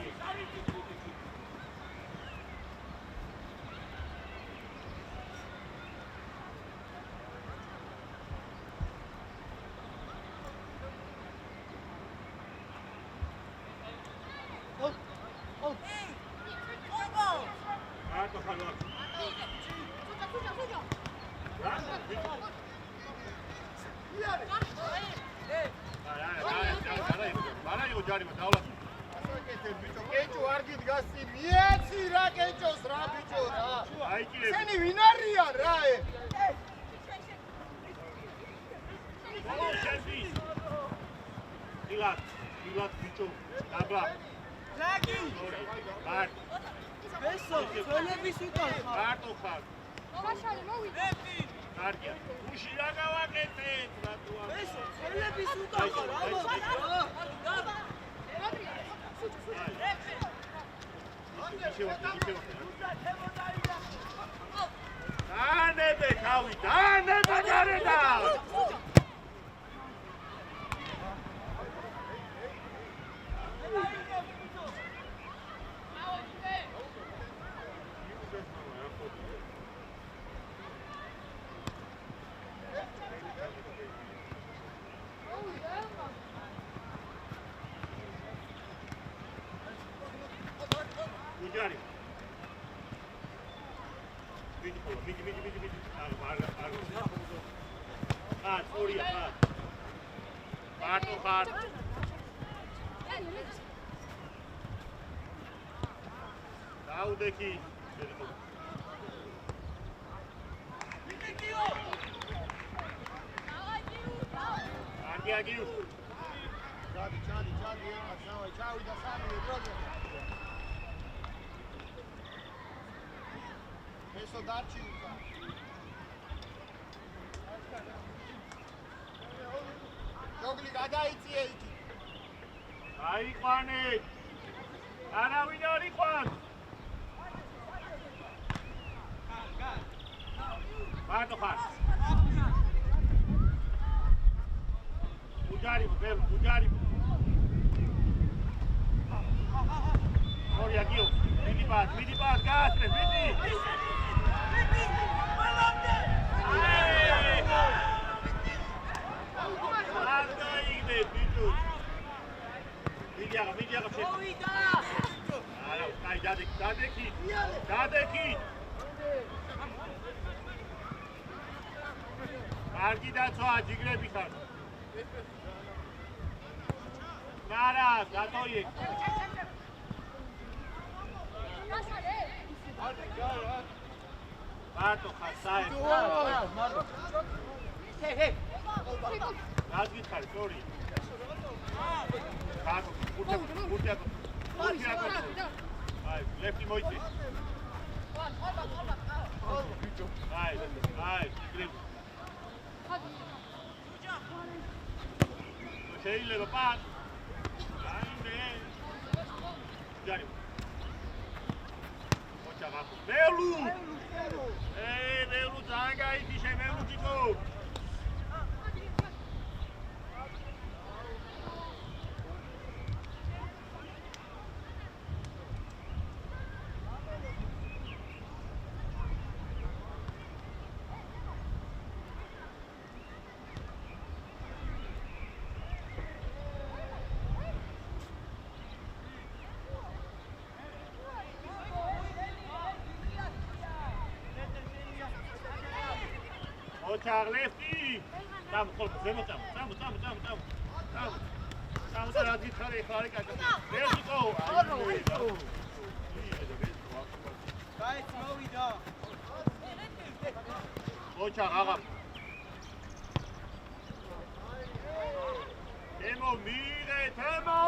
[SPEAKER 1] Deki. Agiu. Chadi, ciao, da Sami, proprio. Questo darci un po'. Jogli გადაიწი ერთი. აიყვანე. არავინ არ იყვანს. Bardo ხარ. Ujari, bel, ujari. Oria Gio, vidi pas, gastre, vidi. Anda ide, bitu. Vidia, chef. Ara, kai dadeki. Argi dacva, jigrები ხარ. Nara, gatoiek. Bardo ხარ, საერთოდ. ჰე. რას გითხარი, სორი. გაგო, გურდიაკო. აი, ლეფტი მოიწი. აი, ჯიგრები. შეიძლება პარ. აიმე. ჯარი. ოჩა გახო. მელუ. მელუ ძალიან გაიგიშე მელუ ჯიკო. Charlesty, tam khol zemo tam. Tam radit khari khari ka. Vertigo.
[SPEAKER 2] Guys, mოვიდა.
[SPEAKER 1] ოჩა აღარ. ემო მირე, ემო.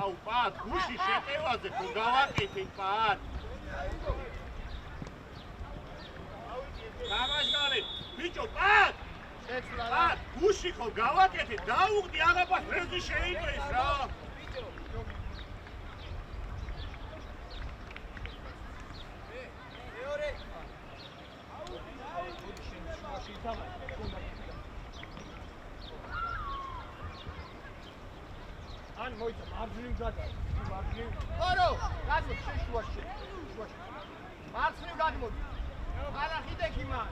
[SPEAKER 1] აუ პატ გუში შეტევაზე თუ გავაკეთეთ პატ გამაშგალე ბიჭო პატ პატ გუში ხო გავაკეთეთ დაუღდი აღაბა ფრეზი შეიჭრეს რა
[SPEAKER 2] მეორე ან მოიცა მარჯვნივ გადაი მარჯვნივ ორო გადმოდი შუაში მარცხნივ გადმოდი არა ხიდექი მან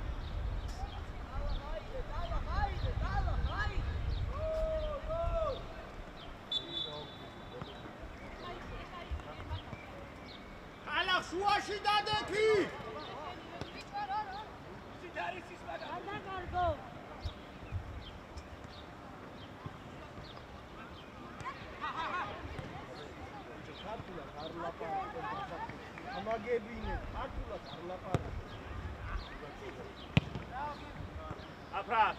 [SPEAKER 2] ალა შუაში დადექი სიტარიცის მაგა გადაგარგო ამაგებინე ქართულად არ ლაპარაკ
[SPEAKER 1] აფრად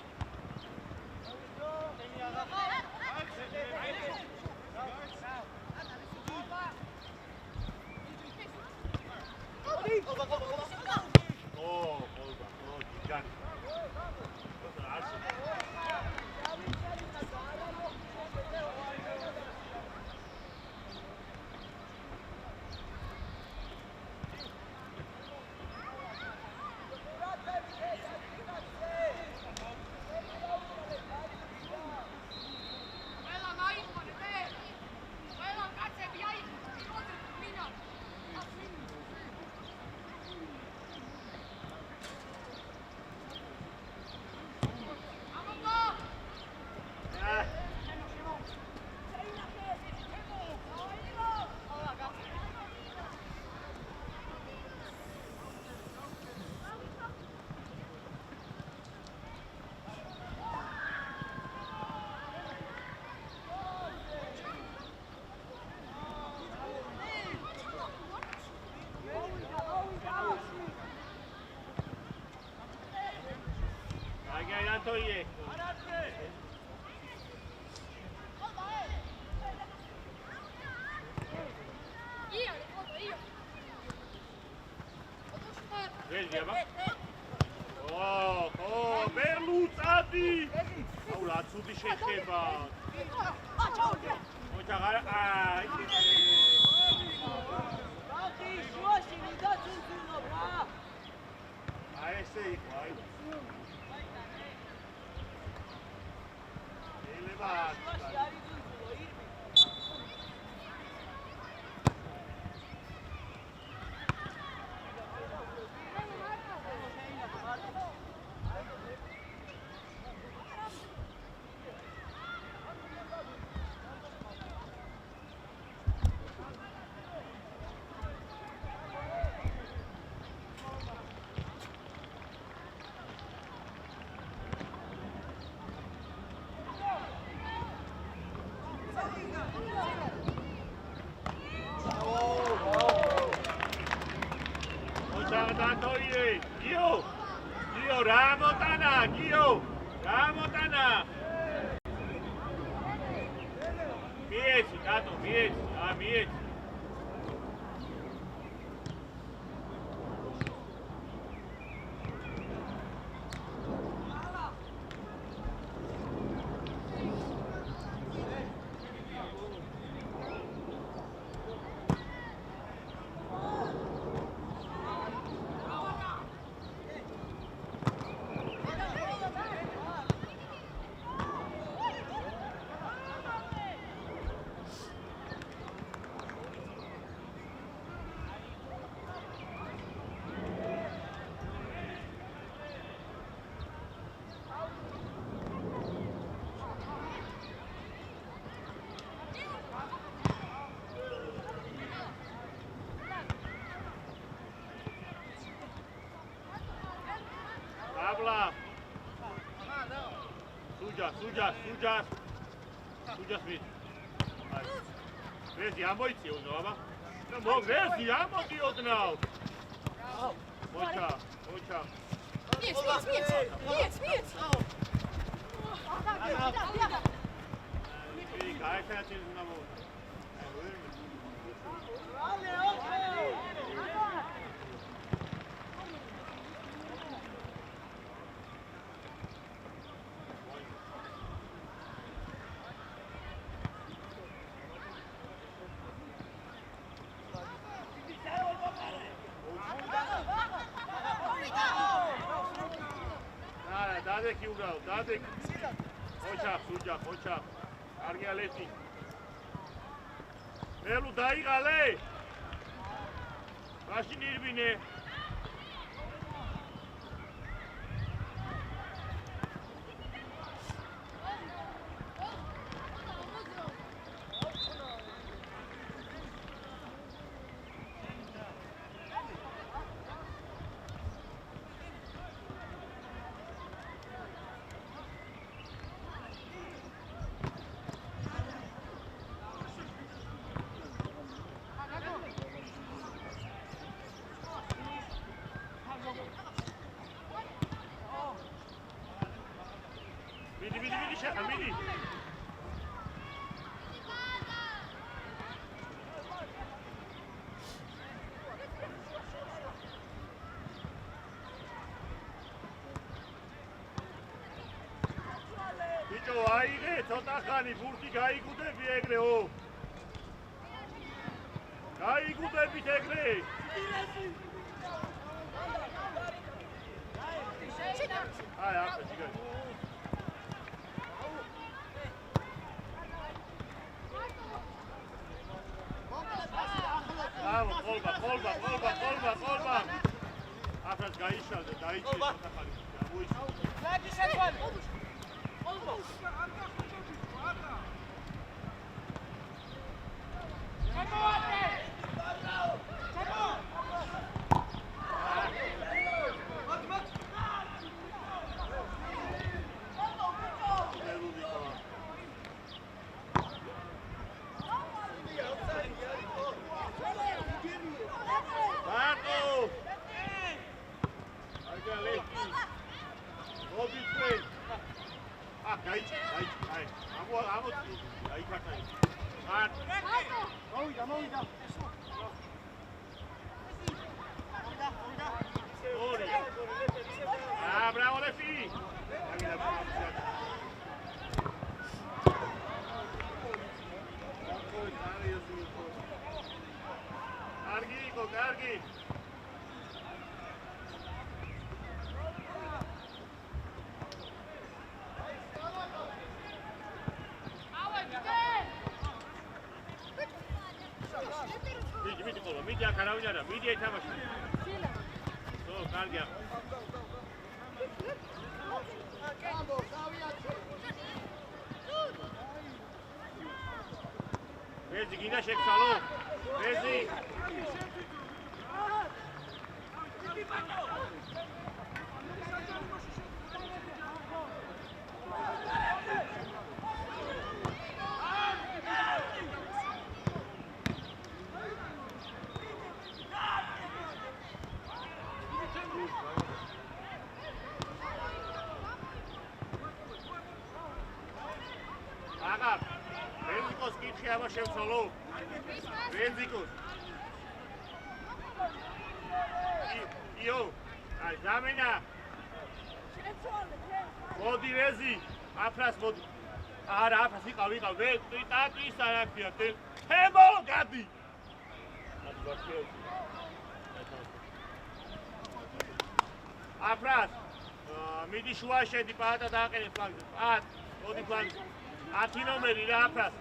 [SPEAKER 1] Oye. Oh, Berluzzi! Oh, la su di scendeva. გიო გამოტანა მიეცი დატო მიეცი მიეცი Sujas mit. Vezi, amojcie uznova. Vezi, amojcie odnał. Oča. Smiec. Kaj se način znamo? Dadek iugrao, Dadek. Očak. Argi aleti. Elu daigale. Mašin irbine. Midi. Bicho, aire, ცოტა ხანი ბურთი გაიგუდები ეგრეო. გაიგუდებით ეგრე. აი, ახლა ჩიგარი. Kolba. Აფრას გაიშალდა, დაიჭირე ცოტა ხანი. გამოიჭირე. ლაგი შეგვალი. Bravo Lefi! Cargi! Media karavjara, media ithamashi. So, cargi. Vezi, gina sheksalo. Vezi. აბა შევცვალო. ბენზიკოს. იო, აი ზამენა. მოდი რეზი, აფრას მოდი. არა, აფრას იყავ, ტატის არ აქია, თემო გადი. აფრას, მიდი შუა შედი, პატა დააყენე ფლანგზე. პატ, მოდი ფლანგზე. 10 ნომერი რა აფრას.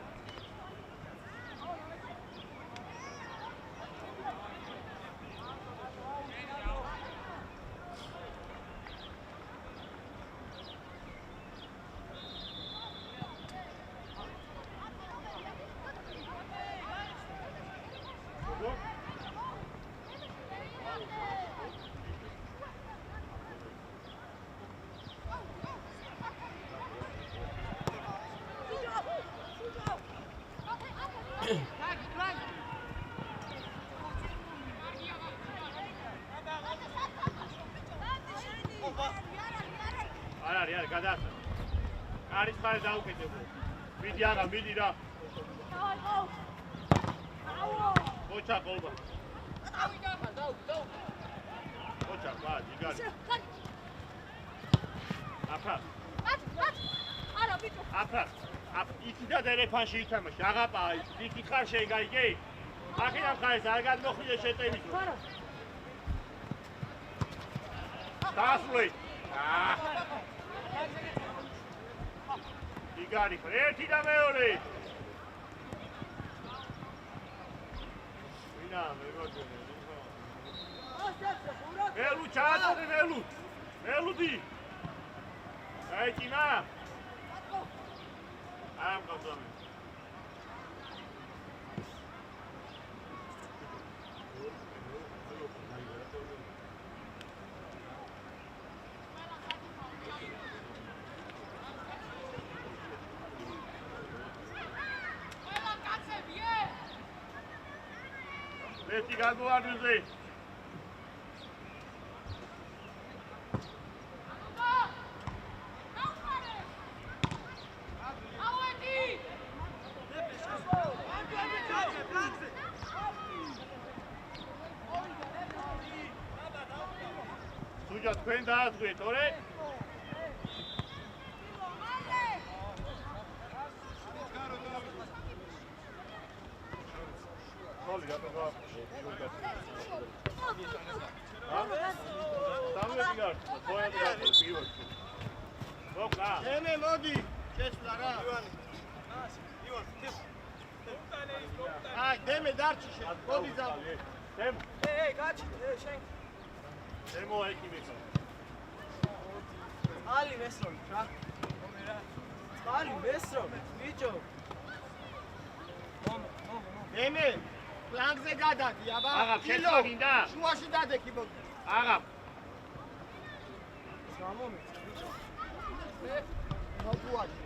[SPEAKER 1] არ გადასა. არის ხარ დაუკეთებო. მიდი არა, მიდი რა. მოჩა ყოლბა. დაუ. მოჩა, ბა, ჯიგარი. აფრა. არა, ბიჭო. აფრა. იქიდან დერეფანში ითამაში, აღაპა, იქ ხარ შეიგაიგე? აქედან ხარ ეს არ გადმოხვიდე შეტევით. არა. დაასრულე. იგარი ხო, ერთი და მეორე. ვინა, მეგოძენე, ვინო. ელუ ჩააწოდე, ელუ. ელუდი. აი, კიმა. ამ გავზამე. ერთი გადმოარდზე. სუჯა თქვენ დააწყვეთ, ორე? ხოლი გატოვა. ემე მოდი, შეცვლა რა. ივან, აი, დემე დარჩი შენ, მოდი ზავ. დემ.
[SPEAKER 4] გაჩი, შენ.
[SPEAKER 1] დემო აიქი მიხა.
[SPEAKER 4] ალი მესრომ, რა. ალი მესრომ, ბიჭო.
[SPEAKER 2] ემე, ფლანგზე გადადი, აბა.
[SPEAKER 1] აღარ შეცვლა გინდა?
[SPEAKER 2] შუაში დადექი მოდი.
[SPEAKER 1] აღარ.
[SPEAKER 2] გამომიწ, ბიჭო. მოგუაში.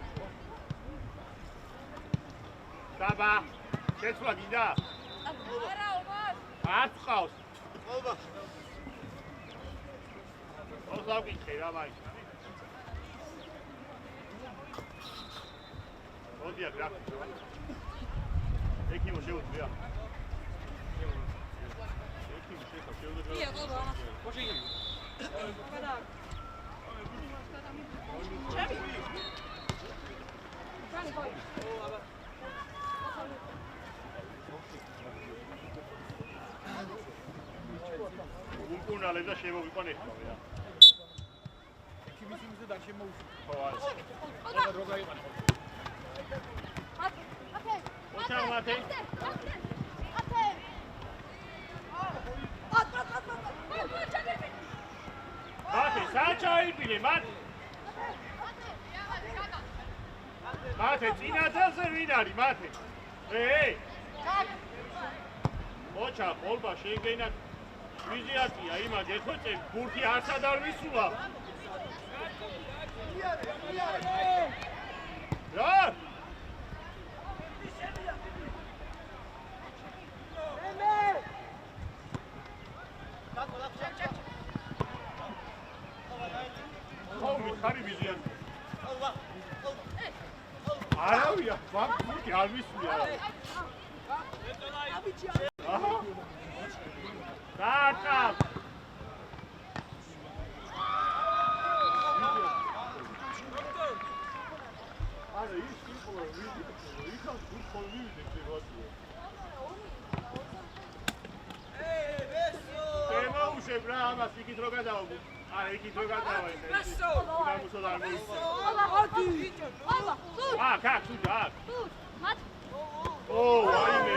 [SPEAKER 1] დაბა, შეცვლა გინდა?
[SPEAKER 3] არა, ომარ.
[SPEAKER 1] არ წავს. ყოლბა. ოსავკითხე რა მაინც. მოდი აქ რა. ეკიმო შეუძლია. ეკიმო შეუძლია.
[SPEAKER 3] ია, ყოლბა.
[SPEAKER 1] მოშე იგი.
[SPEAKER 3] გადა. ჩემი. ჩანი ხოი. აბა.
[SPEAKER 1] უკუნალე და შემოვიყვანეთ რა.
[SPEAKER 2] ეკიმის იმზე და შემოუშვა.
[SPEAKER 1] ხო არის.
[SPEAKER 3] აბა
[SPEAKER 1] რო გაიყანე.
[SPEAKER 3] აფე.
[SPEAKER 1] ოჩა მათე.
[SPEAKER 3] აფე.
[SPEAKER 1] მათე, საჩაიპილე, მათე. მათე, წინათელზე ვინ არის, მათე? ოჩა, ყოლბა შეგენა ვიზიატია იმად ეთოწე ბურთი არცად არ მისულა. რა? ხო, მიხარი ვიზიატია. არავია, ბურთი არ მისულა. აჰა. დაარტყავ. არა ის იყო ვიდი. იქაც გულხო მივიდე შევაწიო. ემოუშებ რა ამას იქით რო გადავაგო. არა იქით რო გადავა ეს.
[SPEAKER 4] ბესო.
[SPEAKER 1] გამოსო და არ მოიწევ. აქ, თუ აქ. ო, ვაიმე.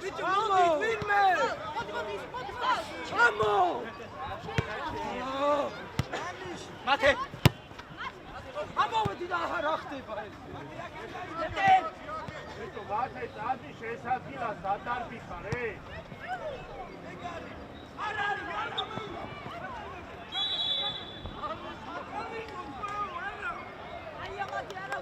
[SPEAKER 4] Bicho, mondi, firme! Vamos! Mate! ამოვედი და რა ხდება ეს?
[SPEAKER 1] ბიჭო, მათე წადი შესაძილა სადარბი ხარ, არ არის,
[SPEAKER 3] აი ამათი არა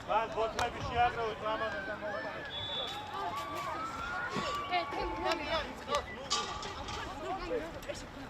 [SPEAKER 1] მან ბოთლები შეაგროვეთ მამონებს და მოუყარეთ.